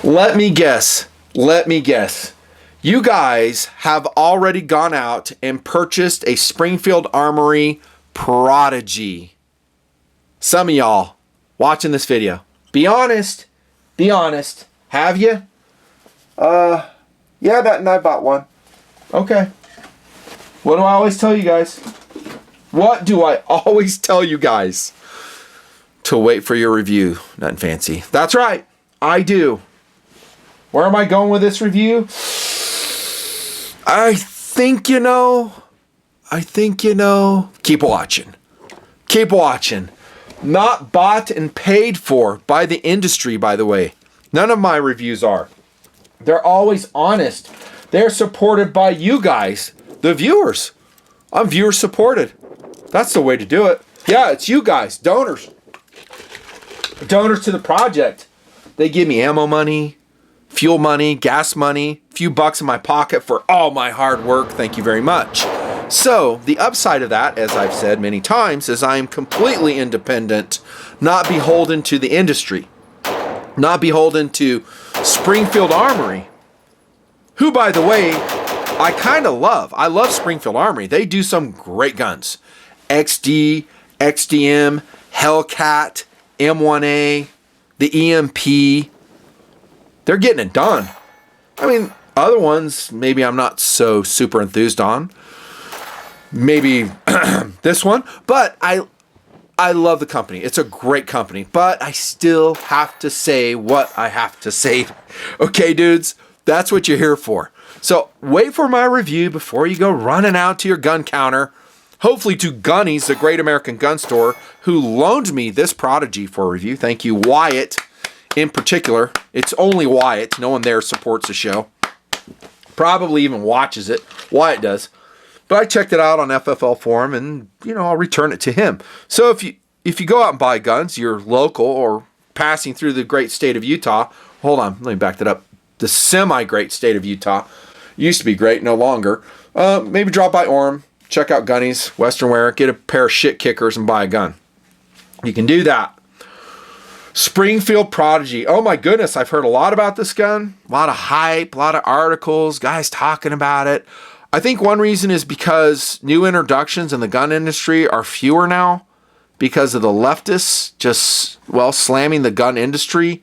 Let me guess. You guys have already gone out and purchased a Springfield Armory Prodigy. Some of y'all watching this video, be honest. Have you? Yeah, that I bought one. Okay. What do I always tell you guys? To wait for your review. Nothing fancy. That's right. I do. Where am I going with this review? I think you know. Keep watching. Not bought and paid for by the industry, by the way. None of my reviews are. They're always honest. They're supported by you guys, the viewers. I'm viewer supported. That's the way to do it. Yeah, it's you guys, donors. Donors to the project. They give me ammo money, fuel money, gas money, a few bucks in my pocket for all my hard work. Thank you very much. So the upside of that, as I've said many times, is I am completely independent, not beholden to the industry, not beholden to Springfield Armory, who, by the way, I kind of love. I love Springfield Armory. They do some great guns. XD, XDM, Hellcat, M1A, the EMP. They're getting it done. I mean, other ones, maybe I'm not so super enthused on. Maybe this one. But I love the company. It's a great company. But I still have to say what I have to say. Okay, dudes? That's what you're here for. So wait for my review before you go running out to your gun counter. Hopefully to Gunnies, the great American gun store, who loaned me this Prodigy for a review. Thank you, Wyatt, in particular. It's only Wyatt. No one there supports the show. Probably even watches it. Wyatt does. But I checked it out on FFL Forum, and, I'll return it to him. So if you go out and buy guns, you're local or passing through the great state of Utah. Hold on, let me back that up. The semi-great state of Utah. Used to be great, no longer. Maybe drop by Orem. Check out Gunnies, Western Wear, get a pair of shit kickers and buy a gun. You can do that. Springfield Prodigy. Oh my goodness, I've heard a lot about this gun. A lot of hype, a lot of articles, guys talking about it. I think one reason is because new introductions in the gun industry are fewer now because of the leftists just, slamming the gun industry.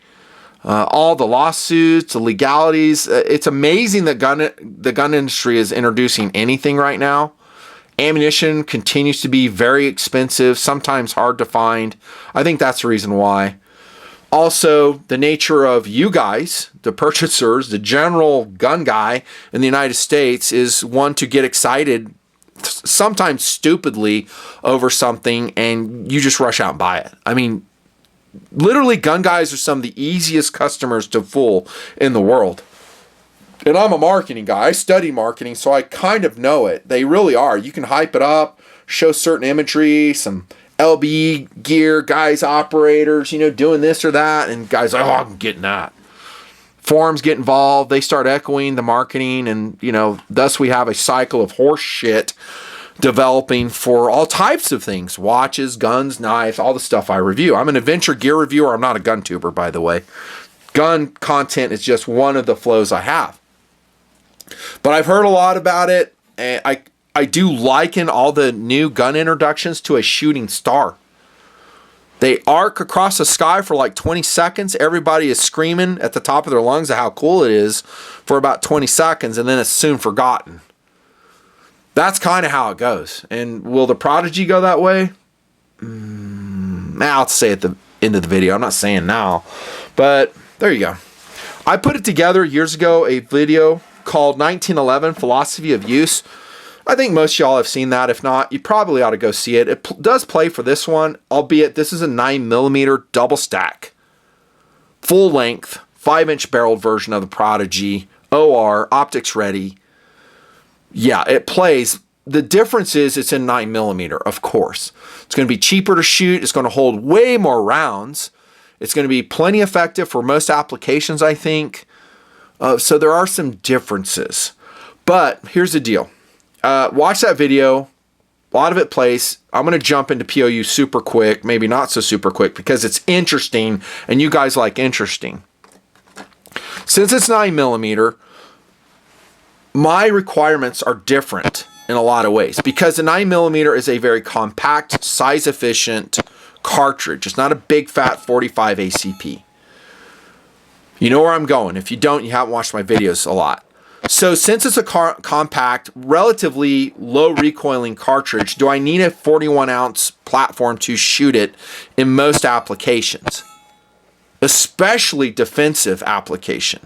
All the lawsuits, the legalities. It's amazing that the gun industry is introducing anything right now. Ammunition continues to be very expensive, sometimes hard to find. I think that's the reason why. Also, the nature of you guys, the purchasers, the general gun guy in the United States is one to get excited, sometimes stupidly, over something, and you just rush out and buy it. I mean, literally, gun guys are some of the easiest customers to fool in the world. And I'm a marketing guy. I study marketing, so I kind of know it. They really are. You can hype it up, show certain imagery, some LBE gear, guys, operators, doing this or that. And guys are, I'm getting that. Forums get involved. They start echoing the marketing. And, thus we have a cycle of horse shit developing for all types of things. Watches, guns, knives, all the stuff I review. I'm an adventure gear reviewer. I'm not a gun tuber, by the way. Gun content is just one of the flows I have. But I've heard a lot about it, and I do liken all the new gun introductions to a shooting star. They arc across the sky for like 20 seconds. Everybody is screaming at the top of their lungs at how cool it is for about 20 seconds, and then it's soon forgotten. That's kind of how it goes. And will the Prodigy go that way? I'll say at the end of the video. I'm not saying now. But there you go. I put it together years ago, a video called 1911 Philosophy of Use. I think most of y'all have seen that. If not, you probably ought to go see it. It does play for this one, albeit this is a 9mm double stack. Full length, 5-inch barreled version of the Prodigy. OR, optics ready. Yeah, it plays. The difference is it's in 9mm, of course. It's going to be cheaper to shoot. It's going to hold way more rounds. It's going to be plenty effective for most applications, I think. So there are some differences. But here's the deal. Watch that video. A lot of it plays. I'm going to jump into POU super quick. Maybe not so super quick because it's interesting. And you guys like interesting. Since it's 9mm, my requirements are different in a lot of ways because the 9mm is a very compact, size-efficient cartridge. It's not a big, fat 45 ACP. You know where I'm going. If you don't, you haven't watched my videos a lot. So since it's a compact, relatively low recoiling cartridge, do I need a 41-ounce platform to shoot it in most applications? Especially defensive application.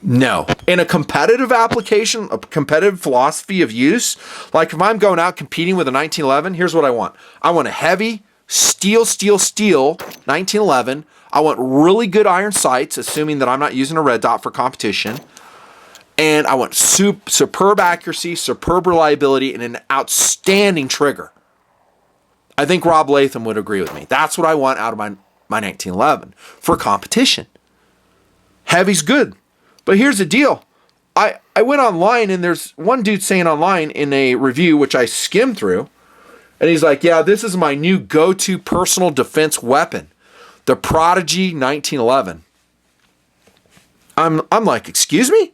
No. In a competitive application, a competitive philosophy of use, like if I'm going out competing with a 1911, here's what I want. I want a heavy steel 1911. I want really good iron sights, assuming that I'm not using a red dot for competition. And I want superb accuracy, superb reliability, and an outstanding trigger. I think Rob Latham would agree with me. That's what I want out of my 1911 for competition. Heavy's good. But here's the deal. I went online, and there's one dude saying online in a review, which I skimmed through, and he's like, yeah, this is my new go-to personal defense weapon, the Prodigy 1911. I'm like, excuse me?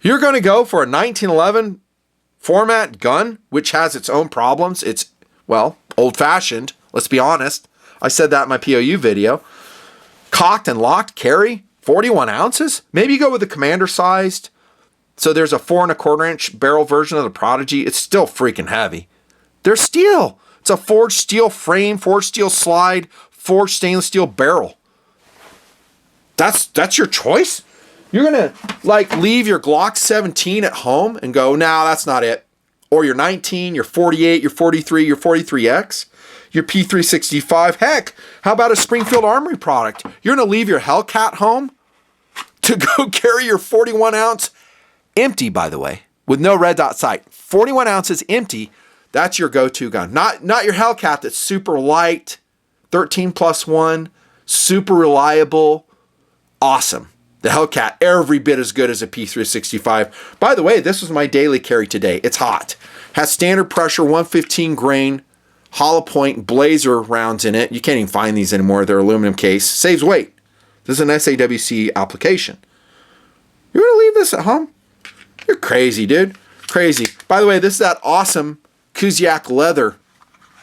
You're going to go for a 1911 format gun, which has its own problems. It's, well, old-fashioned, let's be honest. I said that in my POU video. Cocked and locked carry, 41 ounces? Maybe you go with the commander-sized. So there's a 4 1/4 inch barrel version of the Prodigy. It's still freaking heavy. They're steel. It's a forged steel frame, forged steel slide, forged stainless steel barrel. That's your choice? You're going to like leave your Glock 17 at home and go, nah, that's not it. Or your 19, your 48, your 43, your 43X, your P365. Heck, how about a Springfield Armory product? You're going to leave your Hellcat home to go carry your 41 ounce empty, by the way, with no red dot sight. 41 ounces empty. That's your go-to gun. Not your Hellcat that's super light, 13+1, super reliable, awesome. The Hellcat, every bit as good as a P365. By the way, this was my daily carry today. It's hot. Has standard pressure, 115 grain, hollow point, blazer rounds in it. You can't even find these anymore. They're aluminum case. Saves weight. This is an SAWC application. You're going to leave this at home? You're crazy, dude. Crazy. By the way, this is that awesome Kuziak leather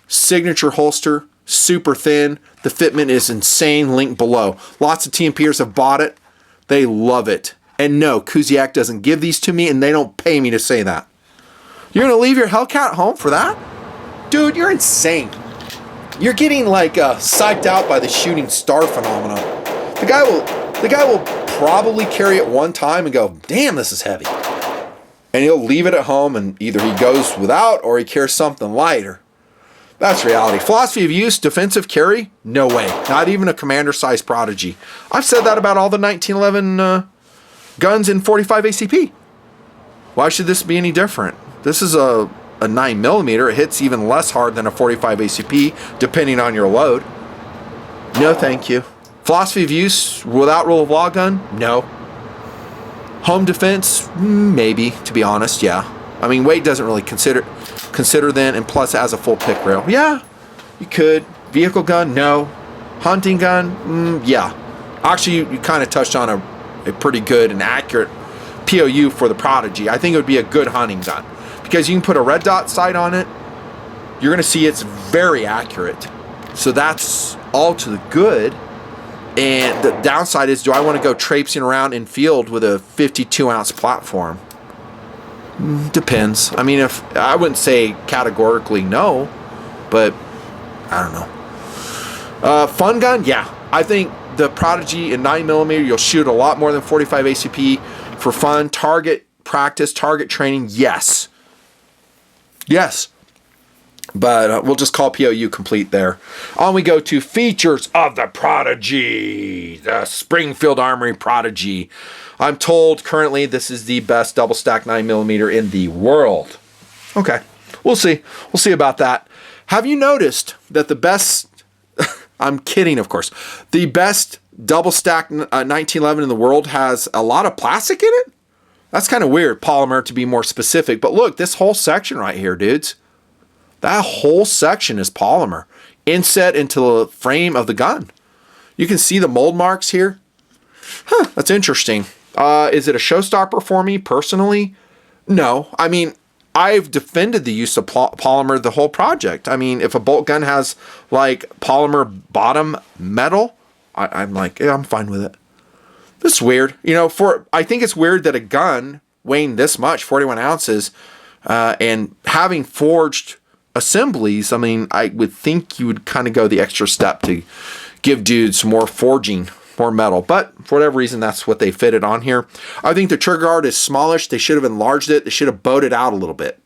signature holster. Super thin. The fitment is insane. Link below. Lots of TMPers have bought it. They love it. And no, Kuziak doesn't give these to me, and they don't pay me to say that. You're going to leave your Hellcat home for that? Dude, you're insane. You're getting like psyched out by the shooting star phenomenon. The guy will probably carry it one time and go, damn, this is heavy. And he'll leave it at home, and either he goes without or he carries something lighter. That's reality. Philosophy of use, defensive carry? No way. Not even a commander-sized Prodigy. I've said that about all the 1911 guns in 45 ACP. Why should this be any different? This is a 9mm. It hits even less hard than a 45 ACP, depending on your load. No, thank you. Philosophy of use without rule of law gun? No. Home defense? Maybe, to be honest, yeah. I mean, weight doesn't really consider then, and plus it has a full pick rail. Yeah, you could. Vehicle gun? No. Hunting gun? Yeah. Actually, you kind of touched on a pretty good and accurate POU for the Prodigy. I think it would be a good hunting gun because you can put a red dot sight on it. You're going to see it's very accurate. So that's all to the good. And the downside is, do I want to go traipsing around in field with a 52-ounce platform? Depends. I mean, if I wouldn't say categorically no, but I don't know. Fun gun? Yeah. I think the Prodigy in 9mm, you'll shoot a lot more than 45 ACP for fun. Target practice, target training, yes. Yes. But we'll just call POU complete there. On we go to features of the Prodigy, the Springfield Armory Prodigy. I'm told currently this is the best double stack 9mm in the world. Okay, we'll see. We'll see about that. Have you noticed that the best, I'm kidding, of course, the best double stack 1911 in the world has a lot of plastic in it? That's kind of weird, polymer to be more specific. But look, this whole section right here, dudes. That whole section is polymer inset into the frame of the gun. You can see the mold marks here. That's interesting. Is it a showstopper for me personally? No. I mean, I've defended the use of polymer the whole project. I mean, if a bolt gun has like polymer bottom metal, I'm like, yeah, I'm fine with it. This is weird. You know, I think it's weird that a gun weighing this much, 41 ounces, and having forged assemblies, I mean, I would think you would kind of go the extra step to give dudes more forging, more metal. But for whatever reason, that's what they fitted on here. I think the trigger guard is smallish. They should have enlarged it. They should have bowed it out a little bit.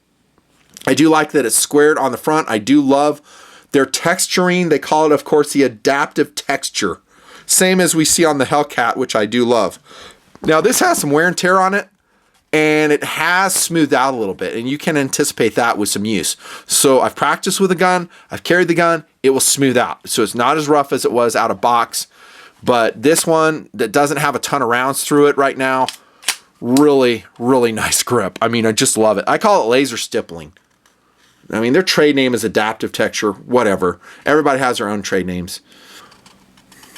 I do like that it's squared on the front. I do love their texturing. They call it, of course, the adaptive texture. Same as we see on the Hellcat, which I do love. Now, this has some wear and tear on it, and it has smoothed out a little bit, and you can anticipate that with some use. So I've practiced with a gun. I've carried the gun. It will smooth out. So it's not as rough as it was out of box. But this one that doesn't have a ton of rounds through it right now, really, really nice grip. I mean, I just love it. I call it laser stippling. I mean, their trade name is adaptive texture, whatever. Everybody has their own trade names.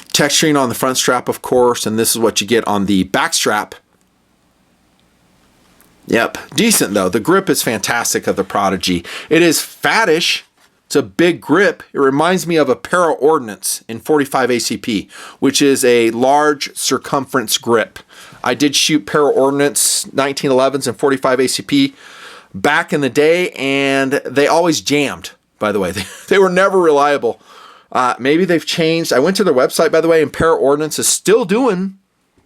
Texturing on the front strap, of course, and this is what you get on the back strap. Yep, decent though. The grip is fantastic of the Prodigy. It is fattish. It's a big grip. It reminds me of a Para Ordnance in 45 ACP, which is a large circumference grip. I did shoot Para Ordnance 1911s and 45 ACP back in the day, and they always jammed, by the way. They were never reliable. Maybe they've changed. I went to their website, by the way, and Para Ordnance is still doing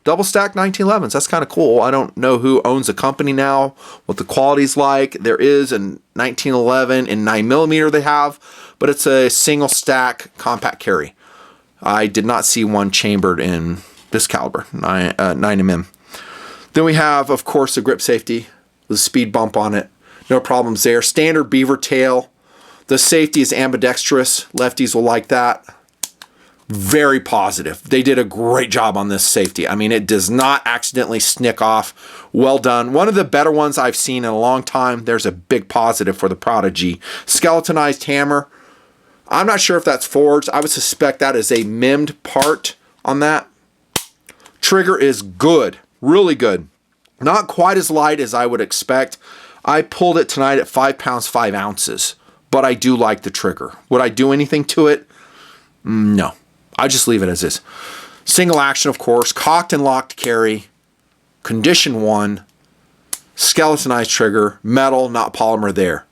double stack 1911s. That's kind of cool. I don't know who owns the company now, what the quality's like. There is a 1911 in 9mm they have, but it's a single stack compact carry. I did not see one chambered in this caliber, 9mm. Then we have, of course, the grip safety with a speed bump on it. No problems there. Standard beaver tail. The safety is ambidextrous. Lefties will like that. Very positive. They did a great job on this safety. I mean, it does not accidentally snick off. Well done. One of the better ones I've seen in a long time. There's a big positive for the Prodigy. Skeletonized hammer. I'm not sure if that's forged. I would suspect that is a MIM'd part on that. Trigger is good. Really good. Not quite as light as I would expect. I pulled it tonight at 5 pounds, 5 ounces. But I do like the trigger. Would I do anything to it? No. I just leave it as is. Single action, of course. Cocked and locked carry. Condition 1. Skeletonized trigger. Metal, not polymer there.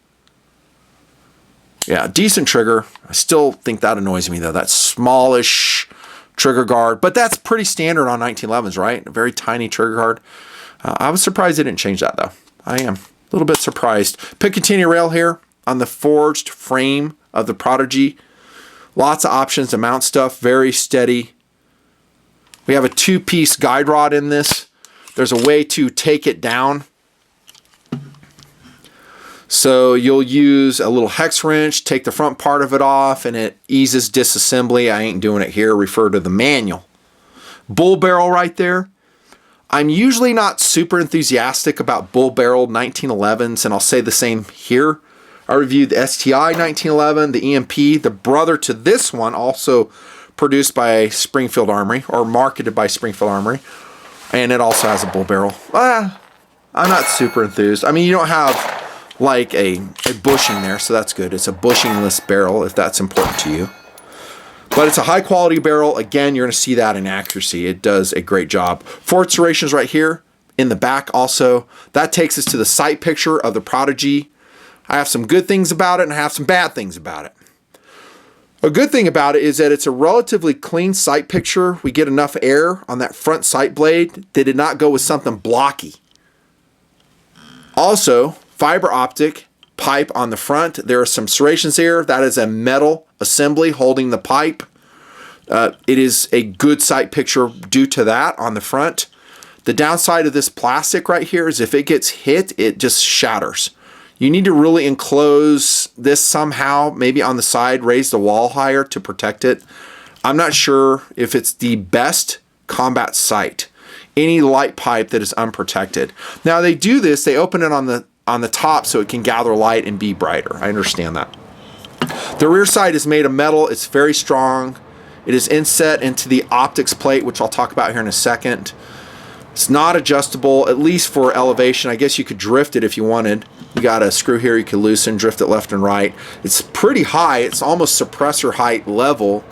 Yeah, decent trigger. I still think that annoys me, though. That smallish trigger guard. But that's pretty standard on 1911s, right? A very tiny trigger guard. I was surprised they didn't change that, though. I am a little bit surprised. Picatinny rail here on the forged frame of the Prodigy. Lots of options to mount stuff. Very steady. We have a 2-piece guide rod in this. There's a way to take it down. So you'll use a little hex wrench, take the front part of it off, and it eases disassembly. I ain't doing it here. Refer to the manual. Bull barrel right there. I'm usually not super enthusiastic about bull barrel 1911s, and I'll say the same here. I reviewed the STI 1911, the EMP, the brother to this one, also produced by Springfield Armory, or marketed by Springfield Armory, and it also has a bull barrel. I'm not super enthused. I mean, you don't have like a bushing there, so that's good. It's a bushingless barrel, if that's important to you. But it's a high quality barrel. Again, you're going to see that in accuracy. It does a great job. 4 serrations right here in the back also. That takes us to the sight picture of the Prodigy. I have some good things about it and I have some bad things about it. A good thing about it is that it's a relatively clean sight picture. We get enough air on that front sight blade. They did not go with something blocky. Also, fiber optic pipe on the front. There are some serrations here. That is a metal assembly holding the pipe. It is a good sight picture due to that on the front. The downside of this plastic right here is if it gets hit, it just shatters. You need to really enclose this somehow, maybe on the side, raise the wall higher to protect it. I'm not sure if it's the best combat sight. Any light pipe that is unprotected. Now they do this, they open it on the top so it can gather light and be brighter. I understand that. The rear side is made of metal. It's very strong. It is inset into the optics plate, which I'll talk about here in a second. It's not adjustable, at least for elevation. I guess you could drift it if you wanted. You got a screw here you could loosen, drift it left and right. It's pretty high. It's almost suppressor height level.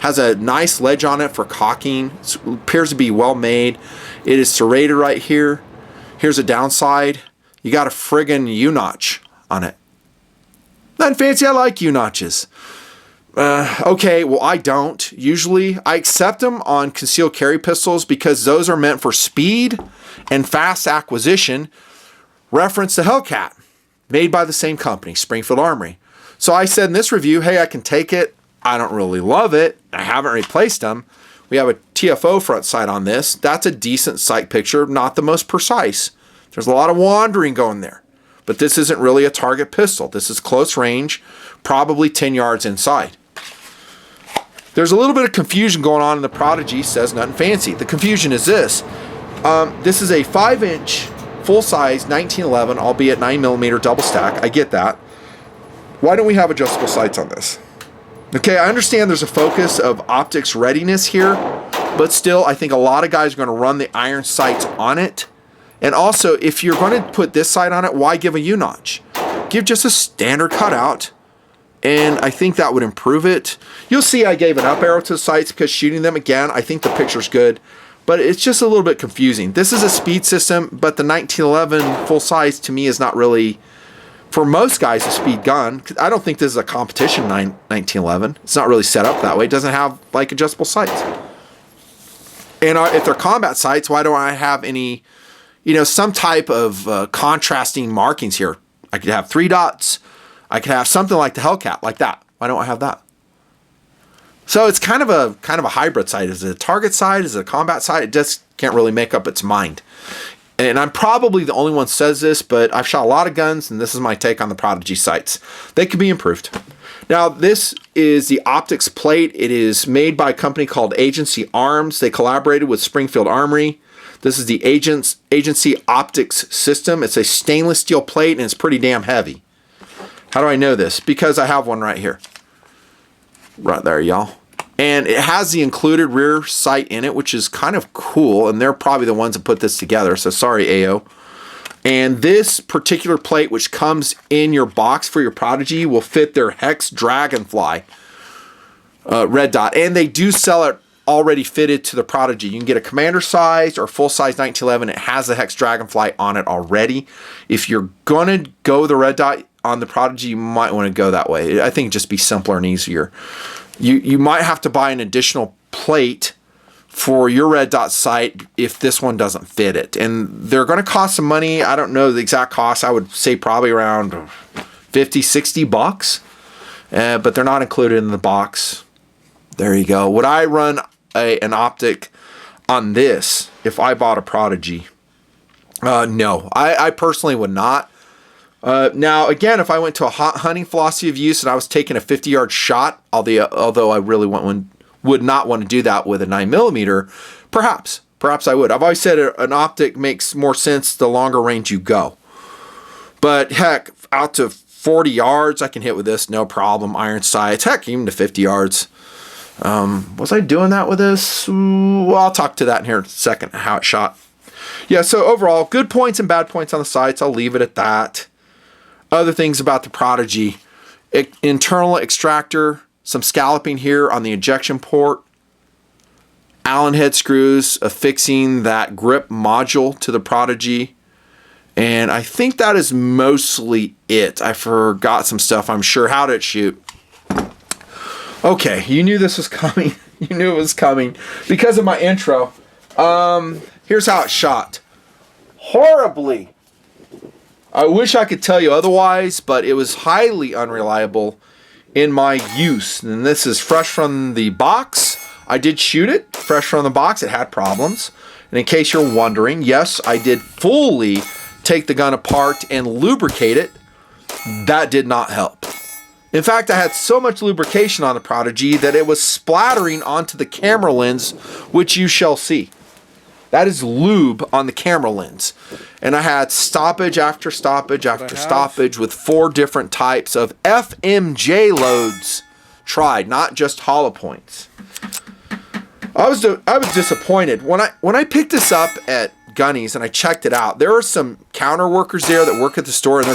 Has a nice ledge on it for cocking. It appears to be well made. It is serrated right here. Here's a downside. You got a friggin' U-notch on it. Nothing fancy. I like U-notches. Okay, well, I don't. Usually, I accept them on concealed carry pistols because those are meant for speed and fast acquisition. Reference the Hellcat, made by the same company, Springfield Armory. So I said in this review, hey, I can take it. I don't really love it. I haven't replaced them. We have a TFO front sight on this. That's a decent sight picture, not the most precise. There's a lot of wandering going there. But this isn't really a target pistol. This is close range, probably 10 yards inside. There's a little bit of confusion going on in the Prodigy. Says nothing fancy. The confusion is this. This is a 5-inch full-size 1911, albeit 9mm double stack. I get that. Why don't we have adjustable sights on this? Okay, I understand there's a focus of optics readiness here, but still, I think a lot of guys are going to run the iron sights on it. And also, if you're going to put this sight on it, why give a U-notch? Give just a standard cutout. And I think that would improve it. You'll see I gave an up arrow to the sights because shooting them again, I think the picture's good. But it's just a little bit confusing. This is a speed system, but the 1911 full size to me is not really, for most guys, a speed gun. I don't think this is a competition 1911. It's not really set up that way. It doesn't have like adjustable sights. And if they're combat sights, why don't I have any, some type of contrasting markings here? I could have 3 dots. I could have something like the Hellcat, like that. Why don't I have that? So it's kind of a hybrid sight. Is it a target sight? Is it a combat sight? It just can't really make up its mind. And I'm probably the only one who says this, but I've shot a lot of guns, and this is my take on the Prodigy sights. They could be improved. Now, this is the optics plate. It is made by a company called Agency Arms. They collaborated with Springfield Armory. This is the Agency Optics System. It's a stainless steel plate, and it's pretty damn heavy. How do I know this? Because I have one right here. Right there, y'all. And it has the included rear sight in it, which is kind of cool. And they're probably the ones that put this together. So sorry, AO. And this particular plate, which comes in your box for your Prodigy, will fit their Hex Dragonfly red dot. And they do sell it already fitted to the Prodigy. You can get a commander size or full size 1911. It has the Hex Dragonfly on it already. If you're going to go the red dot on the Prodigy, you might want to go that way. I think it'd just be simpler and easier. You might have to buy an additional plate for your red dot sight if this one doesn't fit it. And they're going to cost some money. I don't know the exact cost. I would say probably around $50-$60. But they're not included in the box. There you go. Would I run an optic on this if I bought a Prodigy? No. I personally would not. Now, again, if I went to a hunting philosophy of use and I was taking a 50-yard shot, although I really would not want to do that with a 9mm, perhaps I would. I've always said an optic makes more sense the longer range you go. But heck, out to 40 yards, I can hit with this, no problem. Iron sights, heck, even to 50 yards. Was I doing that with this? Well, I'll talk to that in here in a second, how it shot. Yeah, so overall, good points and bad points on the sights. I'll leave it at that. Other things about the Prodigy. Internal extractor, some scalloping here on the ejection port. Allen head screws affixing that grip module to the Prodigy. And I think that is mostly it. I forgot some stuff, I'm sure. How did it shoot? Okay, you knew this was coming. You knew it was coming because of my intro. Here's how it shot. Horribly. I wish I could tell you otherwise, but it was highly unreliable in my use. And this is fresh from the box. I did shoot it fresh from the box. It had problems. And in case you're wondering, yes, I did fully take the gun apart and lubricate it. That did not help. In fact, I had so much lubrication on the Prodigy that it was splattering onto the camera lens, which you shall see. That is lube on the camera lens. And I had stoppage after stoppage after stoppage with 4 different types of FMJ loads tried, not just hollow points. I was disappointed when I picked this up at Gunnies and I checked it out. There were some counter workers there that work at the store, and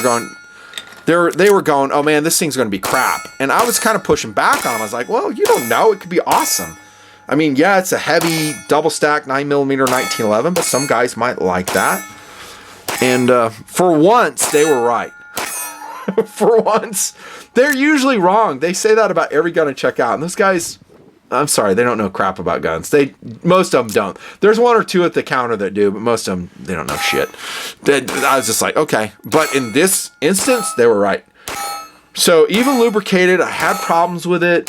they were going, oh man, this thing's going to be crap. And I was kind of pushing back on them. I was like, well, you don't know, it could be awesome. I mean, yeah, it's a heavy double stack 9mm 1911, but some guys might like that. And for once, they were right. For once, they're usually wrong. They say that about every gun I check out. And those guys, I'm sorry, they don't know crap about guns. Most of them don't. There's one or two at the counter that do, but most of them, they don't know shit. I was just like, okay. But in this instance, they were right. So even lubricated, I had problems with it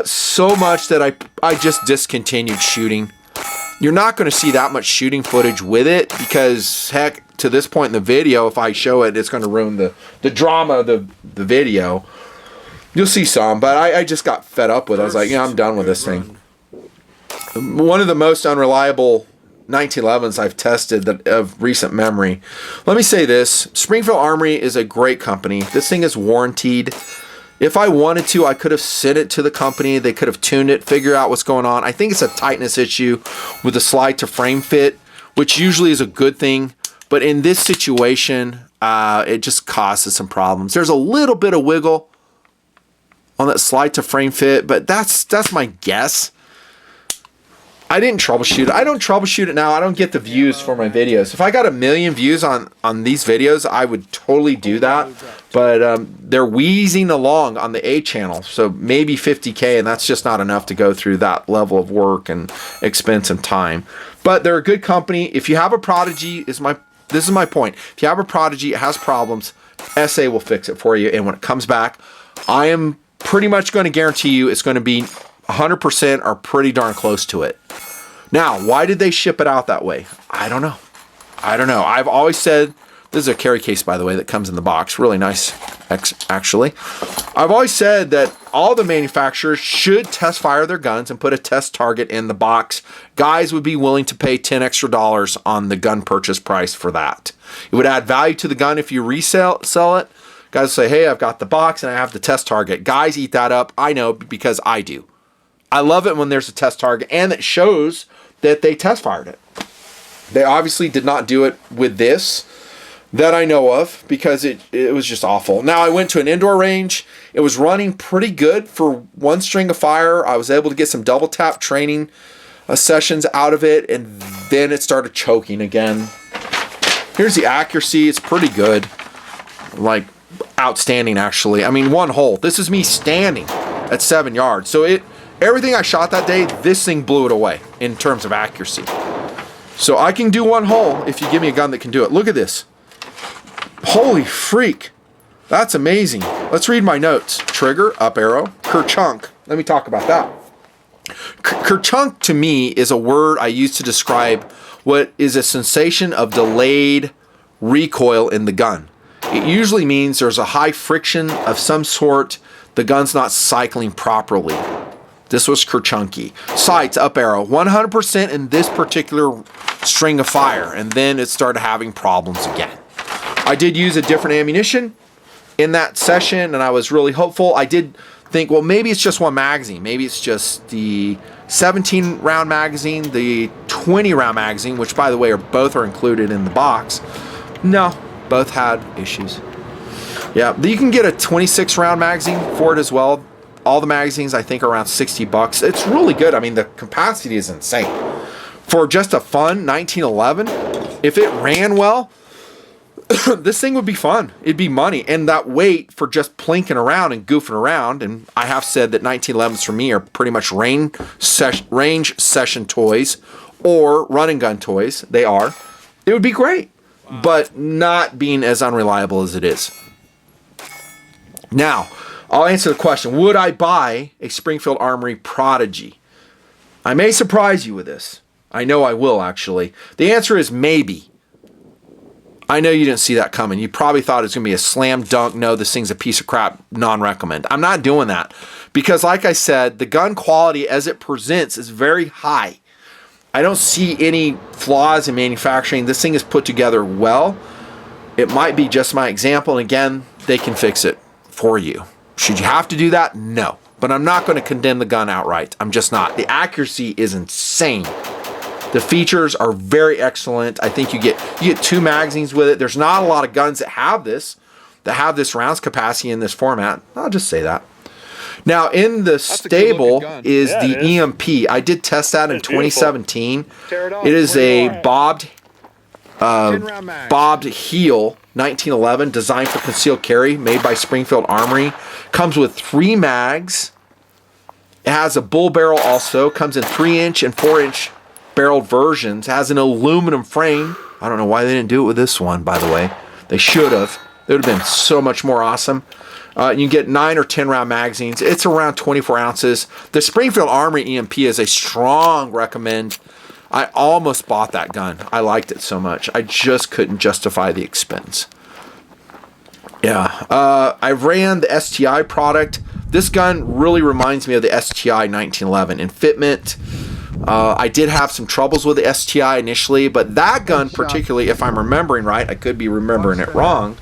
so much that I just discontinued shooting. You're not going to see that much shooting footage with it because, heck, to this point in the video, if I show it, it's going to ruin the drama of the video. You'll see some, but I just got fed up with it. I was like, yeah, I'm done with this thing. One of the most unreliable 1911s I've tested of recent memory. Let me say this. Springfield Armory is a great company. This thing is warranted. If I wanted to, I could have sent it to the company. They could have tuned it, figure out what's going on. I think it's a tightness issue with the slide to frame fit, which usually is a good thing. But in this situation, it just causes some problems. There's a little bit of wiggle on that slide to frame fit, but that's my guess. I didn't troubleshoot it. I don't troubleshoot it now. I don't get the views for my videos. If I got 1 million views on these videos, I would totally do that. But they're wheezing along on the A channel, so maybe 50K, and that's just not enough to go through that level of work and expense and time. But they're a good company. If you have a Prodigy, this is my point. If you have a Prodigy, it has problems, SA will fix it for you. And when it comes back, I am pretty much going to guarantee you it's going to be 100% or pretty darn close to it. Now, why did they ship it out that way? I don't know. I've always said, this is a carry case, by the way, that comes in the box. Really nice, actually. I've always said that all the manufacturers should test fire their guns and put a test target in the box. Guys would be willing to pay $10 extra on the gun purchase price for that. It would add value to the gun if you sell it. Guys say, hey, I've got the box and I have the test target. Guys eat that up. I know because I do. I love it when there's a test target and it shows that they test fired it. They obviously did not do it with this that I know of because it was just awful. Now I went to an indoor range. It was running pretty good for one string of fire. I was able to get some double tap training sessions out of it, and then it started choking again. Here's the accuracy. It's pretty good. Like outstanding, actually. I mean, one hole. This is me standing at 7 yards. So everything I shot that day, this thing blew it away in terms of accuracy. So I can do one hole if you give me a gun that can do it. Look at this. Holy freak. That's amazing. Let's read my notes. Trigger, up arrow, kerchunk. Let me talk about that. Kerchunk to me is a word I use to describe what is a sensation of delayed recoil in the gun. It usually means there's a high friction of some sort. The gun's not cycling properly. This was kerchunky. Sights, up arrow, 100% in this particular string of fire, and then it started having problems again. I did use a different ammunition in that session, and I was really hopeful. I did think, well, maybe it's just one magazine. Maybe it's just the 17-round magazine, the 20-round magazine, which, by the way, both are included in the box. No, both had issues. Yeah, you can get a 26-round magazine for it as well. All the magazines, I think, are around $60. It's really good. I mean, the capacity is insane. For just a fun 1911, if it ran well, this thing would be fun. It'd be money. And that weight for just plinking around and goofing around, and I have said that 1911s for me are pretty much range session toys or running gun toys. They are. It would be great, but not being as unreliable as it is. Now, I'll answer the question. Would I buy a Springfield Armory Prodigy? I may surprise you with this. I know I will, actually. The answer is maybe. I know you didn't see that coming. You probably thought it was going to be a slam dunk. No, this thing's a piece of crap. Non-recommend. I'm not doing that. Because like I said, the gun quality as it presents is very high. I don't see any flaws in manufacturing. This thing is put together well. It might be just my example. And again, they can fix it for you. Should you have to do that? No. but I'm not going to condemn the gun outright. I'm just not. The accuracy is insane. The features are very excellent. I think you get 2 magazines with it. There's not a lot of guns that have this rounds capacity in this format. I'll just say that. Now, in the stable is the EMP. I did test that in 2017. It is a bobbed heel 1911, designed for concealed carry, made by Springfield Armory. Comes with 3 mags. It has a bull barrel also. Comes in 3-inch and 4-inch barreled versions. Has an aluminum frame. I don't know why they didn't do it with this one, by the way. They should have. It would have been so much more awesome. You get 9 or 10 round magazines. It's around 24 ounces. The Springfield Armory EMP is a strong recommend. I almost bought that gun. I liked it so much. I just couldn't justify the expense. Yeah. I ran the STI product. This gun really reminds me of the STI 1911 in fitment. I did have some troubles with the STI initially, but that gun particularly, if I'm remembering right, I could be remembering it wrong,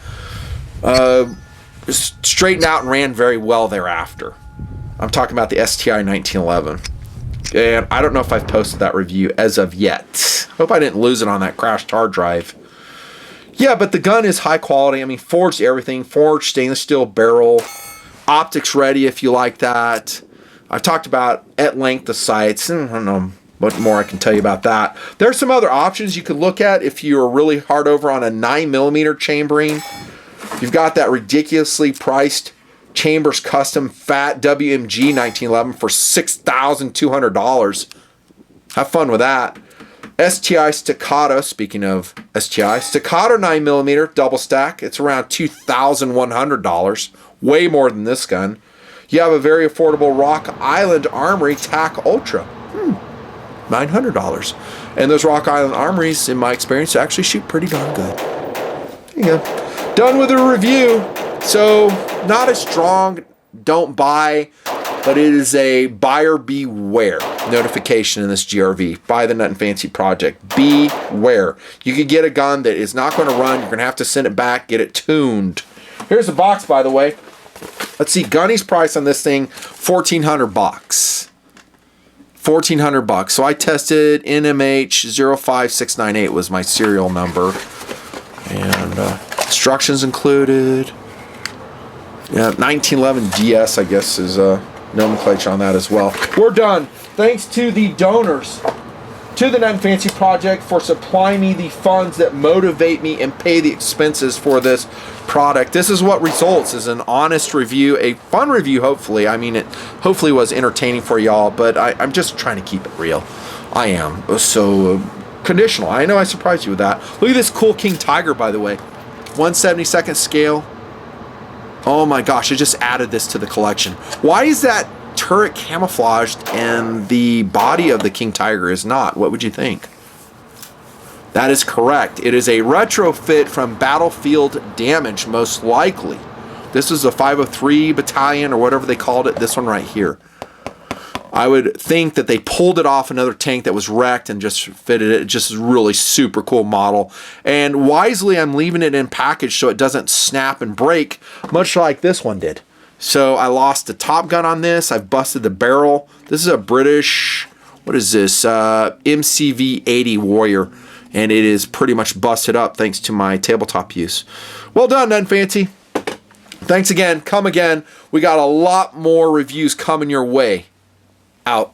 straightened out and ran very well thereafter. I'm talking about the STI 1911. And I don't know if I've posted that review as of yet. Hope I didn't lose it on that crashed hard drive. Yeah, but the gun is high quality. I mean, forged everything. Forged stainless steel barrel. Optics ready if you like that. I've talked about at length the sights. I don't know what more I can tell you about that. There's some other options you could look at if you're really hard over on a 9mm chambering. You've got that ridiculously priced Chambers Custom Fat WMG 1911 for $6,200. Have fun with that. STI Staccato, speaking of STI, Staccato 9mm double stack. It's around $2,100. Way more than this gun. You have a very affordable Rock Island Armory TAC Ultra. $900. And those Rock Island Armories, in my experience, actually shoot pretty darn good. There you go. Done with the review. So, not as strong, don't buy, but it is a buyer beware notification in this GRV. Buy the Nut and Fancy project. Beware. You could get a gun that is not going to run. You're going to have to send it back, get it tuned. Here's the box, by the way. Let's see, Gunny's price on this thing, $1,400. $1,400. So I tested NMH05698 was my serial number. And instructions included. Yeah, 1911 DS, I guess, is nomenclature on that as well. We're done. Thanks to the donors to the Nut and Fancy project for supplying me the funds that motivate me and pay the expenses for this product. This is what results, is an honest review, a fun review, hopefully. I mean, it hopefully was entertaining for y'all, but I'm just trying to keep it real. I am. So conditional. I know I surprised you with that. Look at this cool King Tiger, by the way. 1/72nd scale. Oh my gosh, I just added this to the collection. Why is that turret camouflaged and the body of the King Tiger is not? What would you think? That is correct. It is a retrofit from Battlefield Damage, most likely. This is a 503 battalion or whatever they called it. This one right here. I would think that they pulled it off another tank that was wrecked and just fitted it. Just a really super cool model. And wisely, I'm leaving it in package so it doesn't snap and break, much like this one did. So I lost the top gun on this. I've busted the barrel. This is a British, what is this? MCV 80 Warrior. And it is pretty much busted up thanks to my tabletop use. Well done, Nut and Fancy. Thanks again. Come again. We got a lot more reviews coming your way. Out.